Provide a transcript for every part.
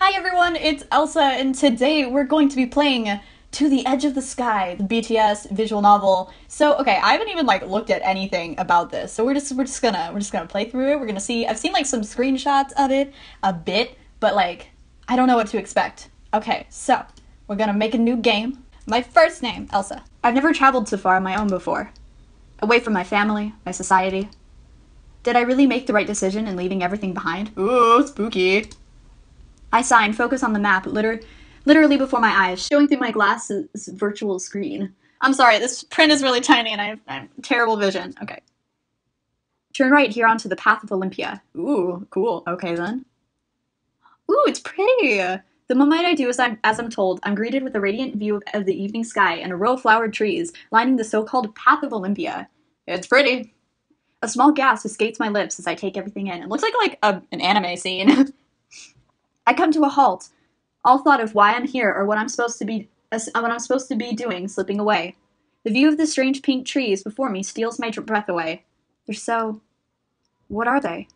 Hi everyone, it's Elsa, and today we're going to be playing To the Edge of the Sky, the BTS visual novel. So, okay, I haven't even looked at anything about this, so we're just gonna play through it. We're gonna see. I've seen some screenshots of it a bit, but I don't know what to expect. Okay, so we're gonna make a new game. My first name, Elsa. I've never traveled so far on my own before, away from my family, my society. Did I really make the right decision in leaving everything behind? Ooh, spooky. I sigh and focus on the map, literally before my eyes, showing through my glasses virtual screen. I'm sorry, this print is really tiny and I have terrible vision. Okay. Turn right here onto the path of Olympia. Ooh, cool. Okay then. Ooh, it's pretty. The moment I do as I'm told, I'm greeted with a radiant view of the evening sky and a row of flowered trees lining the so-called path of Olympia. It's pretty. A small gasp escapes my lips as I take everything in. It looks like an anime scene. I come to a halt, all thought of why I'm here or what I'm supposed to be doing slipping away. The view of the strange pink trees before me steals my breath away. They're so... what are they?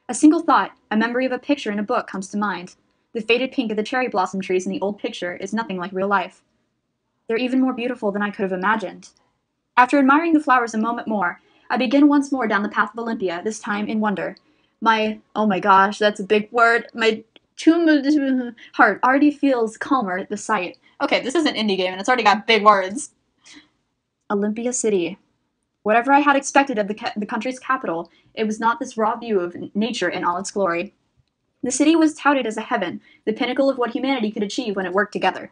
A single thought, a memory of a picture in a book comes to mind. The faded pink of the cherry blossom trees in the old picture is nothing like real life. They're even more beautiful than I could have imagined. After admiring the flowers a moment more, I begin once more down the path of Olympia, this time in wonder. Oh my gosh, that's a big word. My heart already feels calmer at the sight. Okay, this is an indie game and it's already got big words. Olympia City. Whatever I had expected of the country's capital, it was not this raw view of nature in all its glory. The city was touted as a heaven, the pinnacle of what humanity could achieve when it worked together.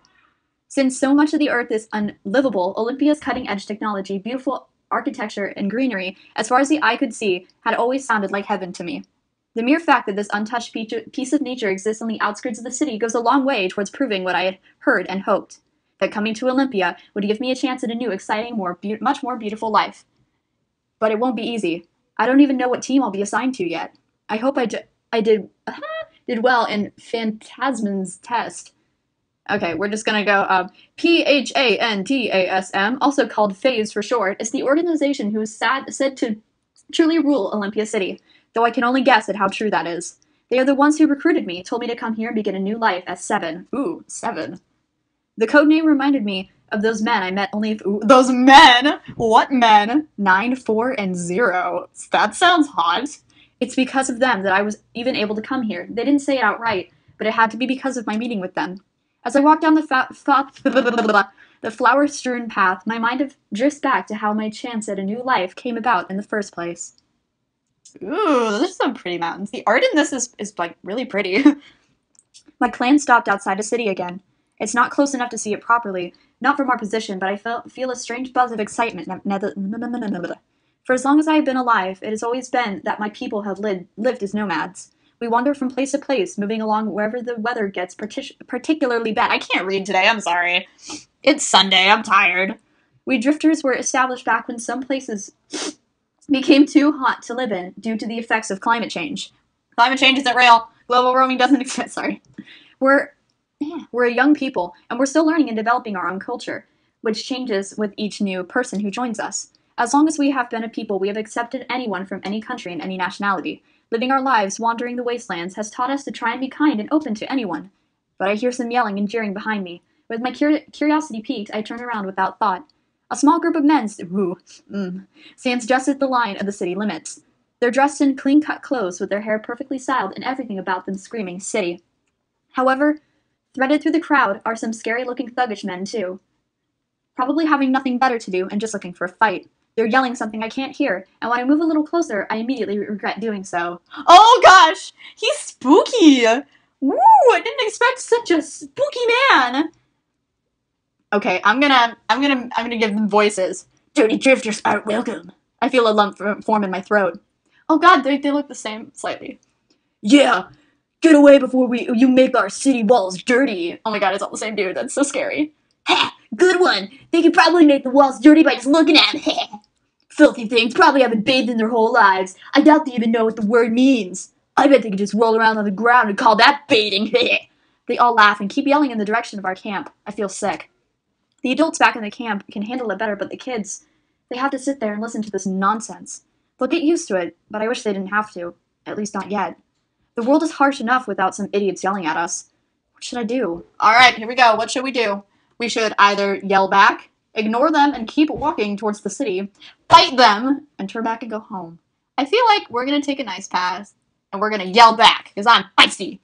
Since so much of the earth is unlivable, Olympia's cutting-edge technology, beautiful architecture, and greenery, as far as the eye could see, had always sounded like heaven to me. The mere fact that this untouched piece of nature exists on the outskirts of the city goes a long way towards proving what I had heard and hoped, that coming to Olympia would give me a chance at a new, exciting, much more beautiful life. But it won't be easy. I don't even know what team I'll be assigned to yet. I hope I did well in Phantasm's test. Okay, we're just gonna go, Phantasm, also called Phase for short, is the organization who is said to truly rule Olympia City, though I can only guess at how true that is. They are the ones who recruited me, told me to come here and begin a new life as Seven. Ooh, Seven. The codename reminded me of those men I met those men? What men? 9, 4, and 0. That sounds hot. It's because of them that I was even able to come here. They didn't say it outright, but it had to be because of my meeting with them. As I walk down the flower-strewn path, my mind drifts back to how my chance at a new life came about in the first place. Ooh, those are some pretty mountains. The art in this is really pretty. My clan stopped outside a city again. It's not close enough to see it properly, not from our position, but I feel a strange buzz of excitement. For as long as I have been alive, it has always been that my people have lived as nomads. We wander from place to place, moving along wherever the weather gets particularly bad. I can't read today, I'm sorry. It's Sunday, I'm tired. We drifters were established back when some places became too hot to live in due to the effects of climate change. Climate change isn't real. Global warming doesn't exist, sorry. We're a young people, and we're still learning and developing our own culture, which changes with each new person who joins us. As long as we have been a people, we have accepted anyone from any country and any nationality. Living our lives wandering the wastelands has taught us to try and be kind and open to anyone. But I hear some yelling and jeering behind me. With my curiosity piqued, I turn around without thought. A small group of men stands just at the line of the city limits. They're dressed in clean-cut clothes with their hair perfectly styled and everything about them screaming city. However, threaded through the crowd are some scary-looking thuggish men, too. Probably having nothing better to do and just looking for a fight. They're yelling something I can't hear, and when I move a little closer, I immediately regret doing so. Oh gosh! He's spooky! Woo! I didn't expect such a spooky man! Okay, I'm gonna give them voices. Dirty drifters aren't welcome. I feel a lump form in my throat. Oh god, they look the same, slightly. Yeah! Get away before you make our city walls dirty! Oh my god, it's all the same dude, that's so scary. Ha! Good one! They could probably make the walls dirty by just looking at them. Filthy things probably haven't bathed in their whole lives. I doubt they even know what the word means. I bet they could just roll around on the ground and call that bathing. They all laugh and keep yelling in the direction of our camp. I feel sick. The adults back in the camp can handle it better, but the kids, they have to sit there and listen to this nonsense. They'll get used to it, but I wish they didn't have to. At least not yet. The world is harsh enough without some idiots yelling at us. What should I do? Alright, here we go. What should we do? We should either yell back, ignore them, and keep walking towards the city, fight them, and turn back and go home. I feel like we're gonna take a nice pass, and we're gonna yell back, because I'm feisty.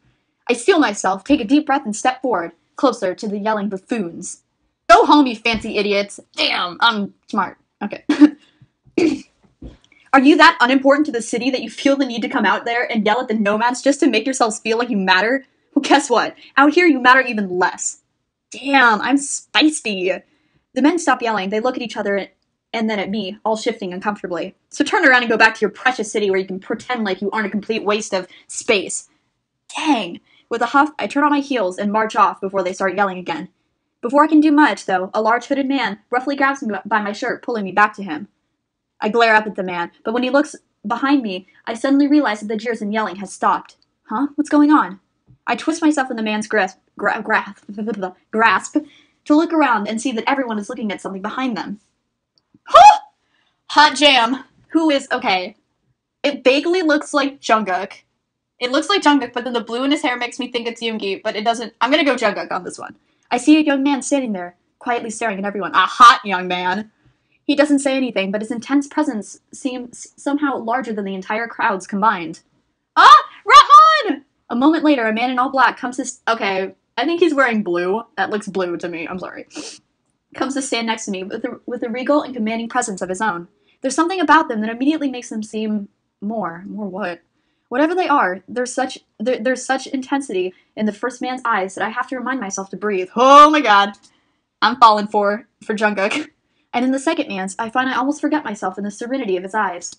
I steel myself, take a deep breath, and step forward, closer to the yelling buffoons. Go home, you fancy idiots. Damn, I'm smart. Okay. Are you that unimportant to the city that you feel the need to come out there and yell at the nomads just to make yourselves feel like you matter? Well, guess what? Out here, you matter even less. Damn, I'm spicy. The men stop yelling. They look at each other and then at me, all shifting uncomfortably. So turn around and go back to your precious city where you can pretend like you aren't a complete waste of space. Dang. With a huff, I turn on my heels and march off before they start yelling again. Before I can do much, though, a large hooded man roughly grabs me by my shirt, pulling me back to him. I glare up at the man, but when he looks behind me, I suddenly realize that the jeers and yelling has stopped. Huh? What's going on? I twist myself in the man's grasp to look around and see that everyone is looking at something behind them. Huh! Hot Jam. Who is... Okay. It vaguely looks like Jungkook. It looks like Jungkook, but then the blue in his hair makes me think it's Yoongi, but it doesn't... I'm gonna go Jungkook on this one. I see a young man standing there, quietly staring at everyone. A hot young man. He doesn't say anything, but his intense presence seems somehow larger than the entire crowds combined. Ah! Rahman! A moment later, a man in all black comes to... Okay, I think he's wearing blue. That looks blue to me. I'm sorry. Comes to stand next to me with a regal and commanding presence of his own. There's something about them that immediately makes them seem more what? Whatever they are, there's such intensity in the first man's eyes that I have to remind myself to breathe. Oh my god. I'm falling for Jungkook. And in the second man's, I find I almost forget myself in the serenity of his eyes.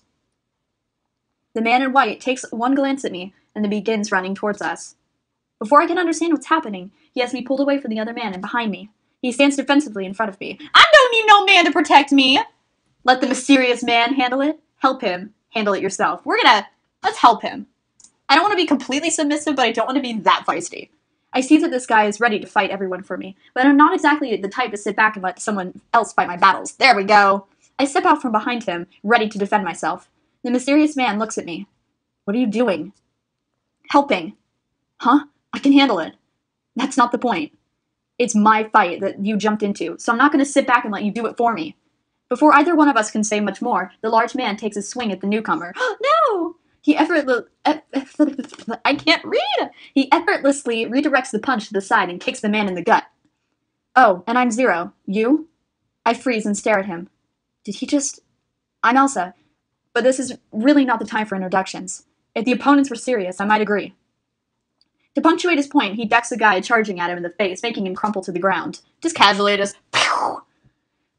The man in white takes one glance at me and then begins running towards us. Before I can understand what's happening, he has me pulled away from the other man and behind me. He stands defensively in front of me. I don't need no man to protect me! Let the mysterious man handle it. Help him. Handle it yourself. Let's help him. I don't want to be completely submissive, but I don't want to be that feisty. I see that this guy is ready to fight everyone for me, but I'm not exactly the type to sit back and let someone else fight my battles. There we go. I step out from behind him, ready to defend myself. The mysterious man looks at me. What are you doing? Helping. Huh? I can handle it. That's not the point. It's my fight that you jumped into, so I'm not going to sit back and let you do it for me. Before either one of us can say much more, the large man takes a swing at the newcomer. No! I can't read! He effortlessly redirects the punch to the side and kicks the man in the gut. Oh, and I'm Zero. You? I freeze and stare at him. Did he just... I'm Elsa. But this is really not the time for introductions. If the opponents were serious, I might agree. To punctuate his point, he decks a guy charging at him in the face, making him crumple to the ground. Just casually, pew!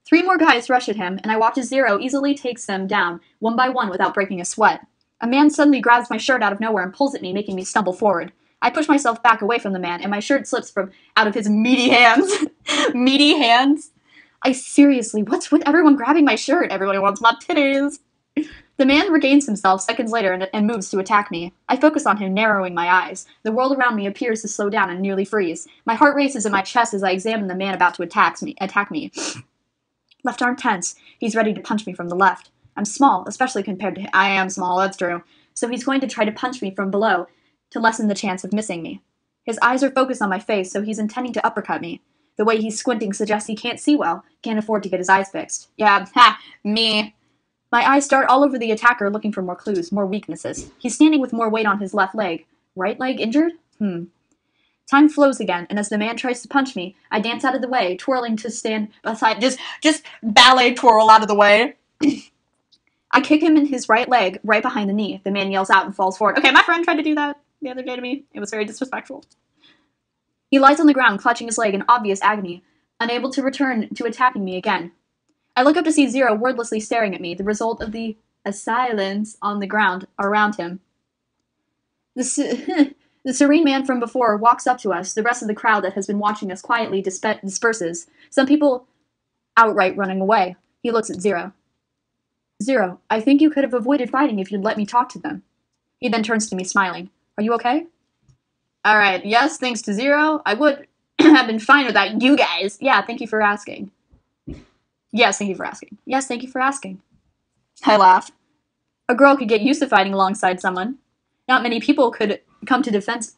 3 more guys rush at him, and I watch as Zero easily takes them down, one by one without breaking a sweat. A man suddenly grabs my shirt out of nowhere and pulls at me, making me stumble forward. I push myself back away from the man, and my shirt slips from out of his meaty hands. Meaty hands? What's with everyone grabbing my shirt? Everybody wants my titties. The man regains himself seconds later and moves to attack me. I focus on him, narrowing my eyes. The world around me appears to slow down and nearly freeze. My heart races in my chest as I examine the man about to attack me. Left arm tense. He's ready to punch me from the left. I'm small, especially compared to him. I am small, that's true. So he's going to try to punch me from below to lessen the chance of missing me. His eyes are focused on my face, so he's intending to uppercut me. The way he's squinting suggests he can't see well, can't afford to get his eyes fixed. Yeah, me. My eyes dart all over the attacker, looking for more clues, more weaknesses. He's standing with more weight on his left leg. Right leg injured? Time flows again, and as the man tries to punch me, I dance out of the way, twirling to stand beside... Just ballet twirl out of the way. I kick him in his right leg, right behind the knee. The man yells out and falls forward. Okay, my friend tried to do that the other day to me. It was very disrespectful. He lies on the ground, clutching his leg in obvious agony, unable to return to attacking me again. I look up to see Zero wordlessly staring at me, the result of a silence on the ground around him. The serene man from before walks up to us. The rest of the crowd that has been watching us quietly disperses, some people outright running away. He looks at Zero. Zero, I think you could have avoided fighting if you'd let me talk to them. He then turns to me, smiling. Are you okay? Alright, yes, thanks to Zero. I would have been fine without you guys. Yeah, thank you for asking. Yes, thank you for asking. Yes, thank you for asking. I laugh. A girl could get used to fighting alongside someone. Not many people could come to defense...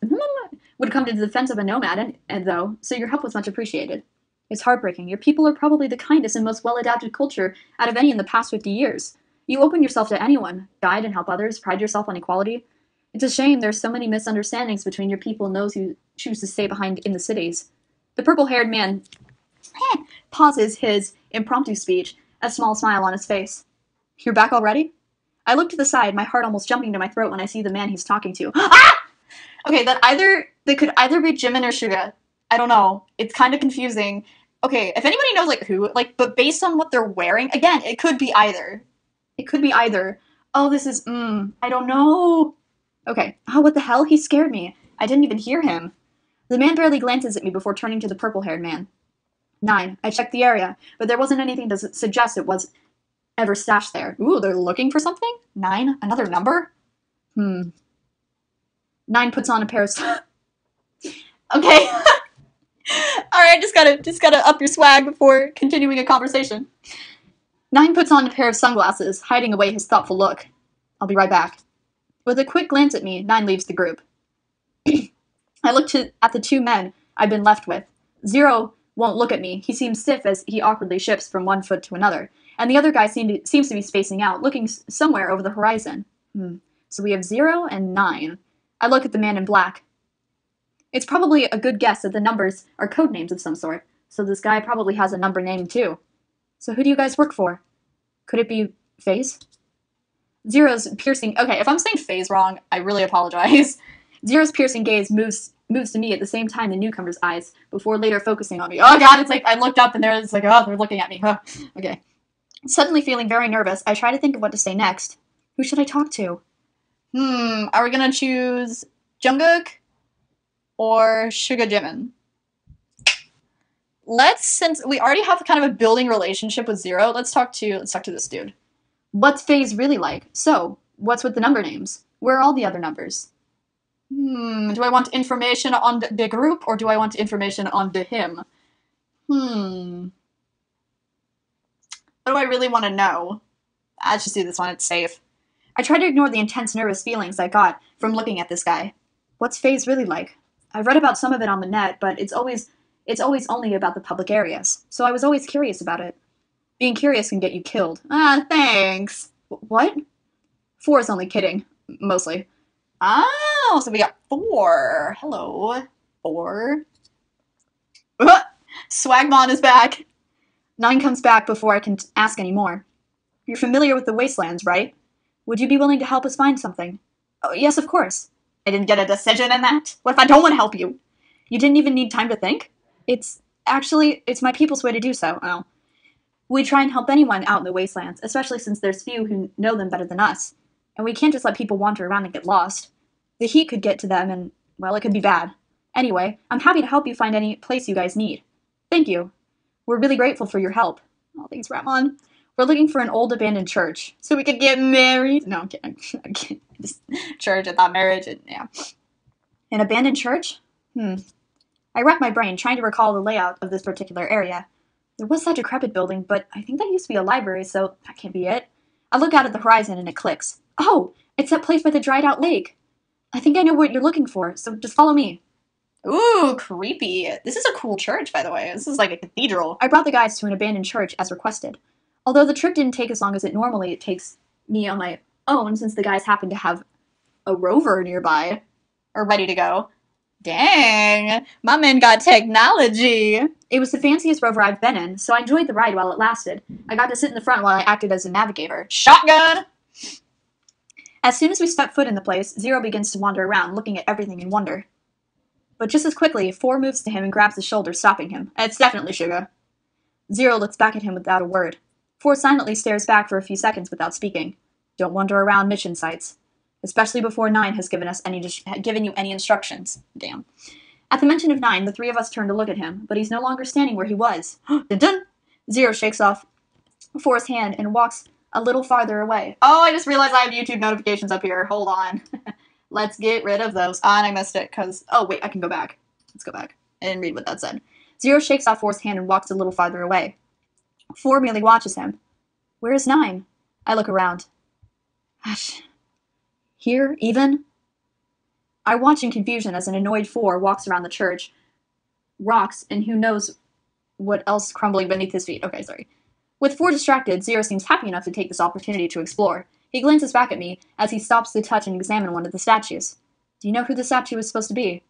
would come to the defense of a nomad, and though, so your help was much appreciated. It's heartbreaking. Your people are probably the kindest and most well-adapted culture out of any in the past 50 years. You open yourself to anyone, guide and help others, pride yourself on equality. It's a shame there's so many misunderstandings between your people and those who choose to stay behind in the cities. The purple-haired man pauses his impromptu speech, a small smile on his face. You're back already? I look to the side, my heart almost jumping to my throat when I see the man he's talking to. Ah! Okay, that could either be Jimin or Suga. I don't know. It's kind of confusing. Okay, if anybody knows, like, who, like, but based on what they're wearing, again, it could be either. It could be either. Oh, this is, I don't know. Okay. Oh, what the hell? He scared me. I didn't even hear him. The man barely glances at me before turning to the purple-haired man. 9. I checked the area, but there wasn't anything to suggest it was ever stashed there. Ooh, they're looking for something? 9? Another number? 9 puts on a pair of... Okay. Alright, just gotta up your swag before continuing a conversation. 9 puts on a pair of sunglasses, hiding away his thoughtful look. I'll be right back. With a quick glance at me, 9 leaves the group. I look at the 2 men I've been left with. 0 won't look at me. He seems stiff as he awkwardly shifts from one foot to another. And the other guy seems to be spacing out, looking somewhere over the horizon. So we have 0 and 9. I look at the man in black. It's probably a good guess that the numbers are code names of some sort, so this guy probably has a number name too. So who do you guys work for? Could it be FaZe? 0's piercing... Okay, if I'm saying FaZe wrong, I really apologize. 0's piercing gaze moves to me at the same time the newcomer's eyes, before later focusing on me. Oh god, it's like, I looked up and it's like, oh, they're looking at me. Huh. Okay. Suddenly feeling very nervous, I try to think of what to say next. Who should I talk to? Are we gonna choose Jungkook or Suga Jimin? Since we already have kind of a building relationship with 0, let's talk to this dude. What's FaZe really like? So, what's with the number names? Where are all the other numbers? Do I want information on the group, or do I want information on him? What do I really want to know? Let's just do this one, it's safe. I try to ignore the intense nervous feelings I got from looking at this guy. What's FaZe really like? I've read about some of it on the net, but it's always only about the public areas, so I was always curious about it. Being curious can get you killed. Ah, thanks. What? 4 is only kidding. Mostly. Oh, so we got 4. Hello. 4. Swagmon is back. 9 comes back before I can ask any more. You're familiar with the wastelands, right? Would you be willing to help us find something? Oh, yes, of course. I didn't get a decision in that. What if I don't want to help you? You didn't even need time to think? It's my people's way to do so. Oh. We try and help anyone out in the wastelands, especially since there's few who know them better than us. And we can't just let people wander around and get lost. The heat could get to them and, well, it could be bad. Anyway, I'm happy to help you find any place you guys need. Thank you. We're really grateful for your help. Oh, thanks, Ramon. We're looking for an old abandoned church, so we could get married. No, I'm kidding. Just church, I thought marriage, and yeah. An abandoned church? I racked my brain, trying to recall the layout of this particular area. There was that decrepit building, but I think that used to be a library, so that can't be it. I look out at the horizon and it clicks. Oh, it's that place by the dried out lake. I think I know what you're looking for, so just follow me. Ooh, creepy. This is a cool church, by the way. This is like a cathedral. I brought the guys to an abandoned church as requested. Although the trip didn't take as long as it normally takes me on my own, since the guys happened to have a rover nearby, or ready to go. Dang, my man got technology. It was the fanciest rover I've been in, so I enjoyed the ride while it lasted. I got to sit in the front while I acted as a navigator. Shotgun! As soon as we step foot in the place, 0 begins to wander around, looking at everything in wonder. But just as quickly, 4 moves to him and grabs his shoulder, stopping him. It's definitely Suga. 0 looks back at him without a word. 4 silently stares back for a few seconds without speaking. Don't wander around mission sites. Especially before 9 has given you any instructions. Damn. At the mention of 9, the 3 of us turn to look at him, but he's no longer standing where he was. Dun-dun! 0 shakes off 4's hand and walks a little farther away. Oh, I just realized I have YouTube notifications up here. Hold on. Let's get rid of those. Ah, and I missed it, because... Oh, wait, I can go back. Let's go back. I didn't read what that said. 0 shakes off 4's hand and walks a little farther away. 4 merely watches him. Where is 9? I look around. Gosh. Here, even? I watch in confusion as an annoyed 4 walks around the church, rocks, and who knows what else crumbling beneath his feet. Okay, sorry. With 4 distracted, 0 seems happy enough to take this opportunity to explore. He glances back at me as he stops to touch and examine one of the statues. Do you know who the statue is supposed to be?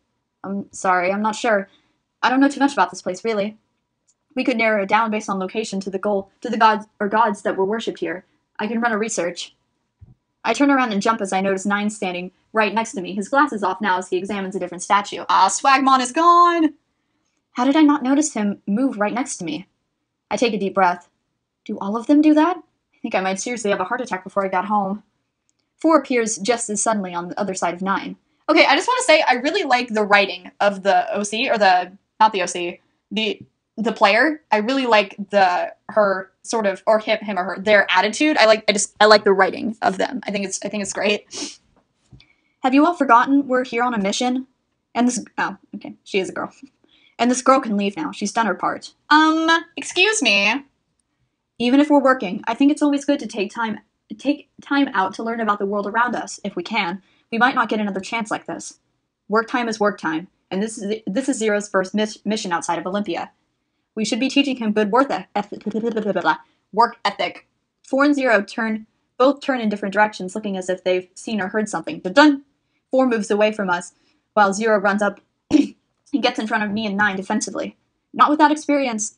I'm sorry, I'm not sure. I don't know too much about this place, really. We could narrow it down based on location to the gods that were worshipped here. I can run a research. I turn around and jump as I notice 9 standing right next to me, his glasses off now as he examines a different statue. Ah, Swagmon is gone! How did I not notice him move right next to me? I take a deep breath. Do all of them do that? I think I might seriously have a heart attack before I got home. 4 appears just as suddenly on the other side of 9. Okay, I just want to say I really like the writing of the OC, or not the OC, the player. I really like her sort of, or him or her, their attitude. I like the writing of them. I think it's great. Have you all forgotten we're here on a mission? And this, oh, okay, she is a girl. And this girl can leave now. She's done her part. Excuse me. Even if we're working, I think it's always good to take time out to learn about the world around us, if we can. We might not get another chance like this. Work time is work time, and this is Zero's first mission outside of Olympia. We should be teaching him good work ethic. 4 and 0 both turn in different directions, looking as if they've seen or heard something. Dun! 4 moves away from us, while 0 runs up. He gets in front of me and 9 defensively. Not without experience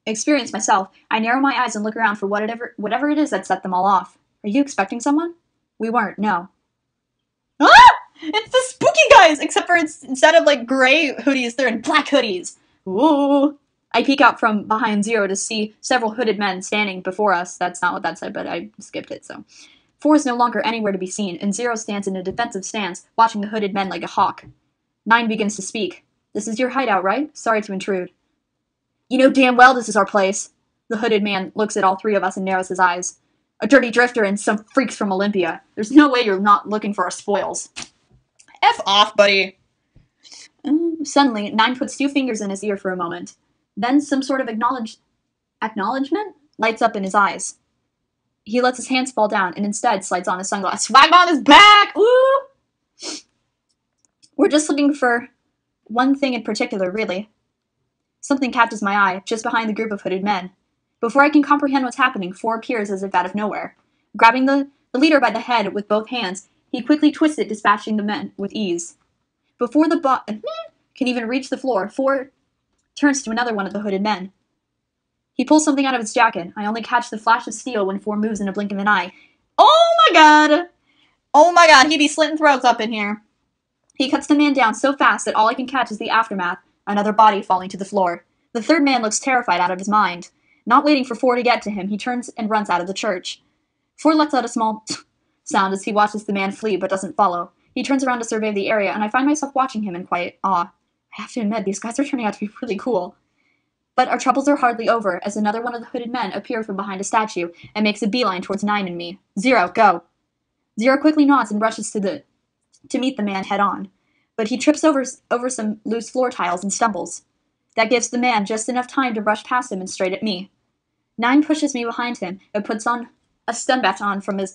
myself, I narrow my eyes and look around for whatever it is that set them all off. Are you expecting someone? We weren't, no. Ah! It's the spooky guys! Except for instead of, like, gray hoodies, they're in black hoodies. Ooh. I peek out from behind 0 to see several hooded men standing before us. That's not what that said, but I skipped it, so. 4 is no longer anywhere to be seen, and 0 stands in a defensive stance, watching the hooded men like a hawk. 9 begins to speak. This is your hideout, right? Sorry to intrude. You know damn well this is our place. The hooded man looks at all 3 of us and narrows his eyes. A dirty drifter and some freaks from Olympia. There's no way you're not looking for our spoils. F off, buddy. Suddenly, 9 puts 2 fingers in his ear for a moment. Then some sort of acknowledgement lights up in his eyes. He lets his hands fall down and instead slides on his sunglasses. Swagmon is back! Woo! We're just looking for one thing in particular, really. Something catches my eye, just behind the group of hooded men. Before I can comprehend what's happening, 4 appears as if out of nowhere. Grabbing the leader by the head with both hands, he quickly twists it, dispatching the men with ease. Before the can even reach the floor, 4 turns to another one of the hooded men. He pulls something out of his jacket. I only catch the flash of steel when 4 moves in a blink of an eye. Oh my god! Oh my god, he be slitting throats up in here. He cuts the man down so fast that all I can catch is the aftermath, another body falling to the floor. The 3rd man looks terrified out of his mind. Not waiting for 4 to get to him, he turns and runs out of the church. 4 lets out a small sound as he watches the man flee but doesn't follow. He turns around to survey the area, and I find myself watching him in quiet awe. I have to admit, these guys are turning out to be really cool. But our troubles are hardly over, as another one of the hooded men appears from behind a statue and makes a beeline towards 9 and me. 0, go! 0 quickly nods and rushes to meet the man head-on. But he trips over some loose floor tiles and stumbles. That gives the man just enough time to rush past him and straight at me. 9 pushes me behind him and pulls out a stun baton from his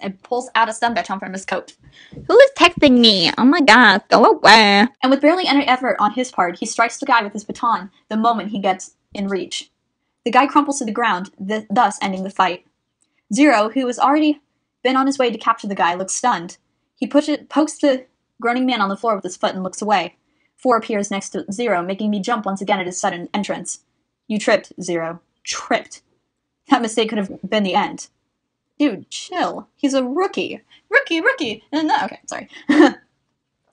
coat. Who is texting me? Oh my god, go away. And with barely any effort on his part, he strikes the guy with his baton the moment he gets in reach. The guy crumples to the ground, thus ending the fight. 0, who has already been on his way to capture the guy, looks stunned. He pokes the groaning man on the floor with his foot and looks away. 4 appears next to 0, making me jump once again at his sudden entrance. You tripped, 0. Tripped. That mistake could have been the end. Dude, chill. He's a rookie. Rookie. Okay, sorry.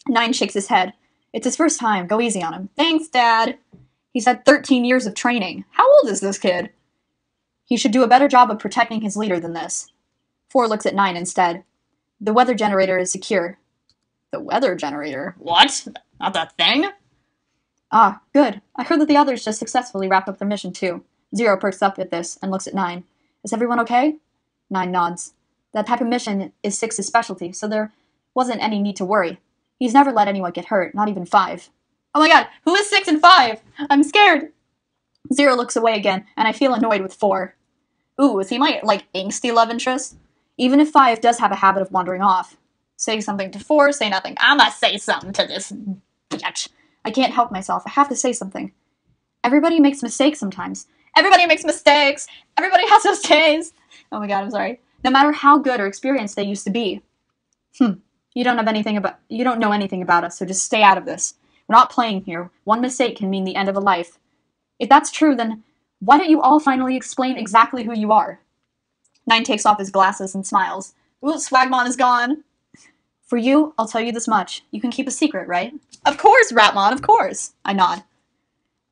9 shakes his head. It's his first time. Go easy on him. Thanks, Dad. He's had 13 years of training. How old is this kid? He should do a better job of protecting his leader than this. 4 looks at 9 instead. The weather generator is secure. The weather generator? What? Not that thing? Ah, good. I heard that the others just successfully wrapped up their mission too. 0 perks up at this and looks at 9. Is everyone okay? 9 nods. That type of mission is 6's specialty, so there wasn't any need to worry. He's never let anyone get hurt, not even 5. Oh my god, who is 6 and 5? I'm scared! 0 looks away again, and I feel annoyed with 4. Ooh, is he my, angsty love interest? Even if 5 does have a habit of wandering off. Say something to 4, say nothing. I'ma say something to this bitch. I can't help myself. I have to say something. Everybody makes mistakes sometimes. Everybody makes mistakes. Everybody has those days. Oh my god, I'm sorry. No matter how good or experienced they used to be. You don't know anything about us, so just stay out of this. We're not playing here. One mistake can mean the end of a life. If that's true, then why don't you all finally explain exactly who you are? 9 takes off his glasses and smiles. Ooh, Swagmon is gone. For you, I'll tell you this much. You can keep a secret, right? Of course, Ratmon, of course. I nod.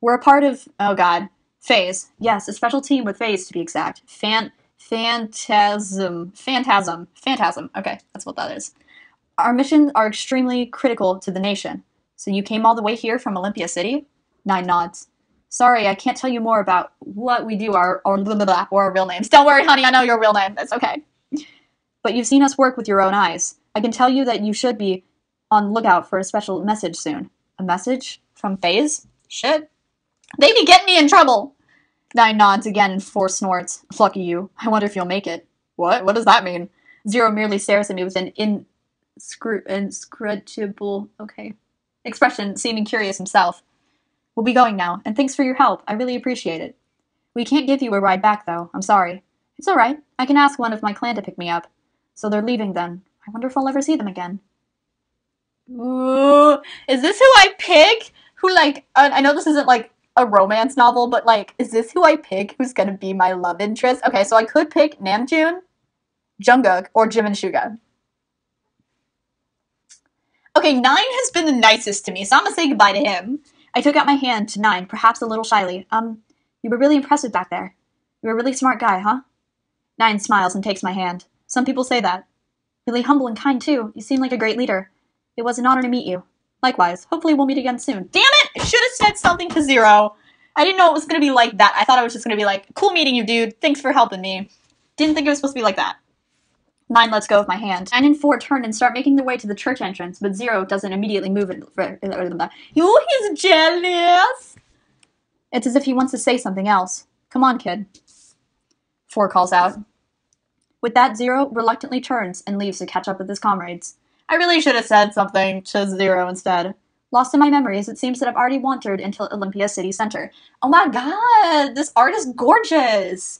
We're a part of, oh god, Phase. Yes, a special team with Phase, to be exact. Phantasm. Okay, that's what that is. Our missions are extremely critical to the nation. So you came all the way here from Olympia City? 9 nods. Sorry, I can't tell you more about what we do or our real names. Don't worry, honey, I know your real name. It's okay. But you've seen us work with your own eyes. I can tell you that you should be on lookout for a special message soon. A message? From Phase? Shit. They be getting me in trouble! 9 nods again and 4 snorts. Lucky you. I wonder if you'll make it. What? What does that mean? 0 merely stares at me with an inscrutable expression, seeming curious himself. We'll be going now, and thanks for your help. I really appreciate it. We can't give you a ride back, though. I'm sorry. It's alright. I can ask one of my clan to pick me up. So they're leaving then. I wonder if I'll ever see them again. Ooh, is this who I pick? Who, I know this isn't, a romance novel, but, is this who I pick who's gonna be my love interest? Okay, so I could pick Namjoon, Jungkook, or Jimin Suga. Okay, 9 has been the nicest to me, so I'm gonna say goodbye to him. I took out my hand to 9, perhaps a little shyly. You were really impressive back there. You were a really smart guy, huh? 9 smiles and takes my hand. Some people say that. Really humble and kind, too. You seem like a great leader. It was an honor to meet you. Likewise. Hopefully we'll meet again soon. Damn it! I should have said something to 0. I didn't know it was gonna be like that. I thought I was just gonna be like, cool meeting you, dude. Thanks for helping me. Didn't think it was supposed to be like that. 9 lets go of my hand. 9 and 4 turn and start making their way to the church entrance, but 0 doesn't immediately move it. Oh, he's jealous! It's as if he wants to say something else. Come on, kid. 4 calls out. With that, 0 reluctantly turns and leaves to catch up with his comrades. I really should have said something to 0 instead. Lost in my memories, it seems that I've already wandered into Olympia City Center. Oh my god, this art is gorgeous!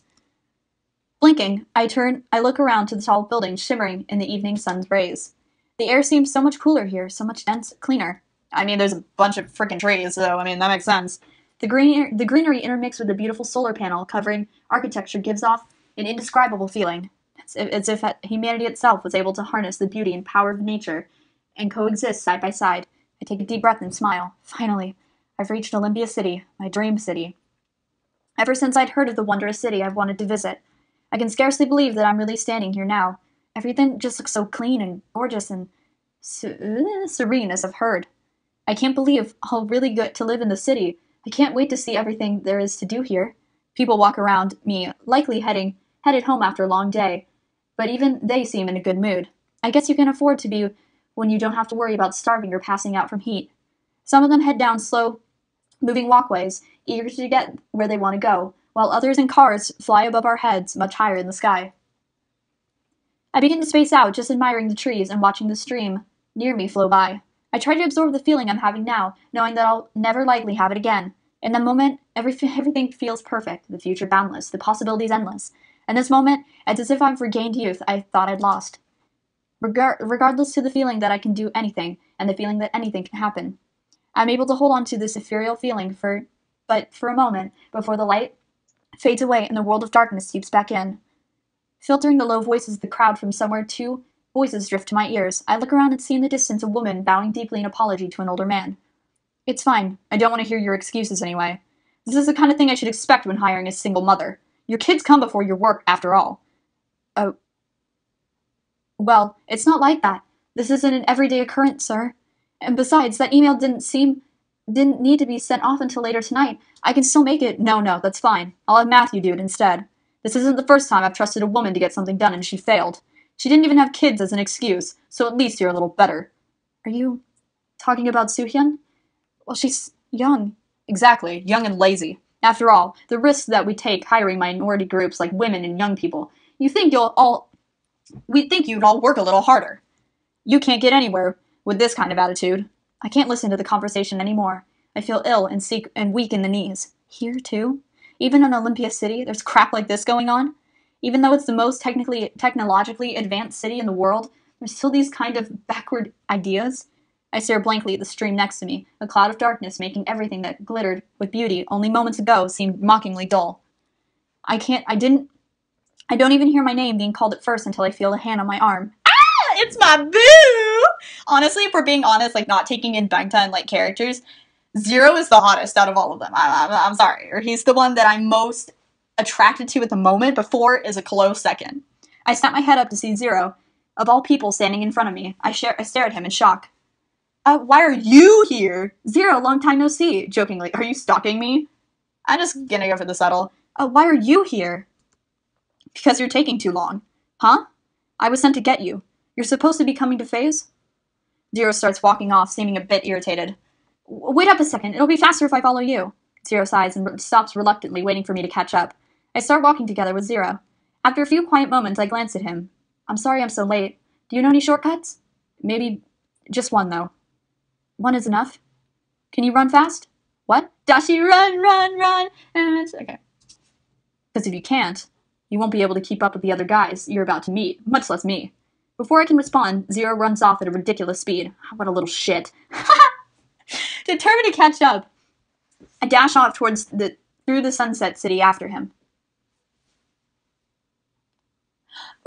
Blinking, I look around to the tall building shimmering in the evening sun's rays. The air seems so much cooler here, so much cleaner. I mean, there's a bunch of freaking trees, so, that makes sense. The greenery intermixed with the beautiful solar panel covering architecture gives off an indescribable feeling. It's as if humanity itself was able to harness the beauty and power of nature and coexist side by side. I take a deep breath and smile. Finally, I've reached Olympia City, my dream city. Ever since I'd heard of the wondrous city I've wanted to visit, I can scarcely believe that I'm really standing here now. Everything just looks so clean and gorgeous and serene, as I've heard. I can't believe I'll really get to live in the city. I can't wait to see everything there is to do here. People walk around me, likely headed home after a long day, but even they seem in a good mood. I guess you can afford to be when you don't have to worry about starving or passing out from heat. Some of them head down slow, moving walkways, eager to get where they want to go, while others in cars fly above our heads much higher in the sky. I begin to space out, just admiring the trees and watching the stream near me flow by. I try to absorb the feeling I'm having now, knowing that I'll never likely have it again. In the moment, everything feels perfect, the future boundless, the possibilities endless. In this moment, it's as if I've regained youth I thought I'd lost. Regardless to the feeling that I can do anything, and the feeling that anything can happen. I'm able to hold on to this ethereal feeling but for a moment, before the light fades away and the world of darkness seeps back in. Filtering the low voices of the crowd from somewhere, 2 voices drift to my ears. I look around and see in the distance a woman bowing deeply in apology to an older man. It's fine. I don't want to hear your excuses anyway. This is the kind of thing I should expect when hiring a single mother. Your kids come before your work, after all. Oh. Well, it's not like that. This isn't an everyday occurrence, sir. And besides, that email didn't need to be sent off until later tonight. I can still make it. No, that's fine. I'll have Matthew do it instead. This isn't the first time I've trusted a woman to get something done and she failed. She didn't even have kids as an excuse, so at least you're a little better. Are you talking about Soohyun? Well, she's young. Exactly, young and lazy. After all, the risks that we take hiring minority groups like women and young people, we'd think you'd all work a little harder. You can't get anywhere with this kind of attitude. I can't listen to the conversation anymore. I feel ill and weak in the knees. Here, too? Even in Olympia City, there's crap like this going on? Even though it's the most technologically advanced city in the world, there's still these kind of backward ideas? I stare blankly at the stream next to me, a cloud of darkness making everything that glittered with beauty only moments ago seem mockingly dull. I don't even hear my name being called at first until I feel a hand on my arm. Ah! It's my boo! Honestly, if we're being honest, like, not taking in Bangta and, like, characters, Zero is the hottest out of all of them. I'm sorry. Or he's the one that I'm most attracted to at the moment, but 4 is a close second. I snap my head up to see Zero, of all people, standing in front of me. I stare at him in shock. Why are you here? Zero, long time no see. Jokingly, are you stalking me? I'm just gonna go for the subtle. Why are you here? Because you're taking too long. Huh? I was sent to get you. You're supposed to be coming to phase? Zero starts walking off, seeming a bit irritated. Wait up a second. It'll be faster if I follow you. Zero sighs and stops reluctantly, waiting for me to catch up. I start walking together with Zero. After a few quiet moments, I glance at him. I'm sorry I'm so late. Do you know any shortcuts? Maybe just one, though. One is enough. Can you run fast? What? Dashi, run! Okay. Because if you can't, you won't be able to keep up with the other guys you're about to meet, much less me. Before I can respond, Zero runs off at a ridiculous speed. What a little shit. Determined to catch up, I dash off through the Sunset City after him.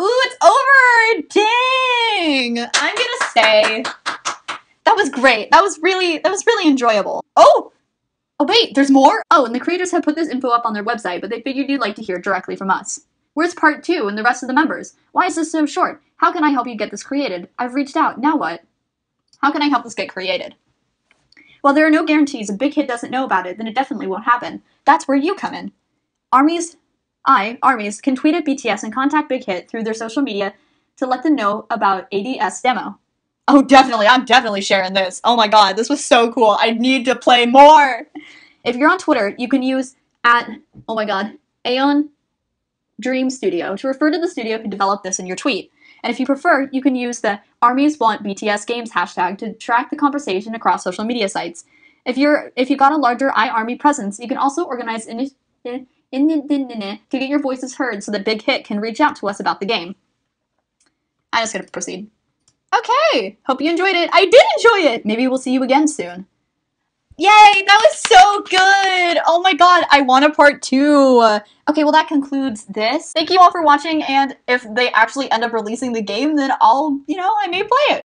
Ooh, it's over! Dang! I'm gonna say that was great. That was really enjoyable. Oh, wait, there's more? Oh, and the creators have put this info up on their website, but they figured you'd like to hear it directly from us. Where's part 2 and the rest of the members? Why is this so short? How can I help you get this created? I've reached out. Now what? How can I help this get created? Well, there are no guarantees if Big Hit doesn't know about it, then it definitely won't happen. That's where you come in. Armies can tweet at BTS and contact Big Hit through their social media to let them know about ADS demo. Oh, definitely. I'm definitely sharing this. Oh my god, this was so cool. I need to play more. If you're on Twitter, you can use Aeon Dream Studio to refer to the studio who developed this in your tweet. And if you prefer, you can use the Armies Want BTS Games hashtag to track the conversation across social media sites. If you got a larger iArmy presence, you can also organize to get your voices heard so that Big Hit can reach out to us about the game. I'm just gonna proceed. Okay, hope you enjoyed it. I did enjoy it! Maybe we'll see you again soon. Yay, that was so good! Oh my god, I want a part 2. Okay, well that concludes this. Thank you all for watching, and if they actually end up releasing the game, then I may play it.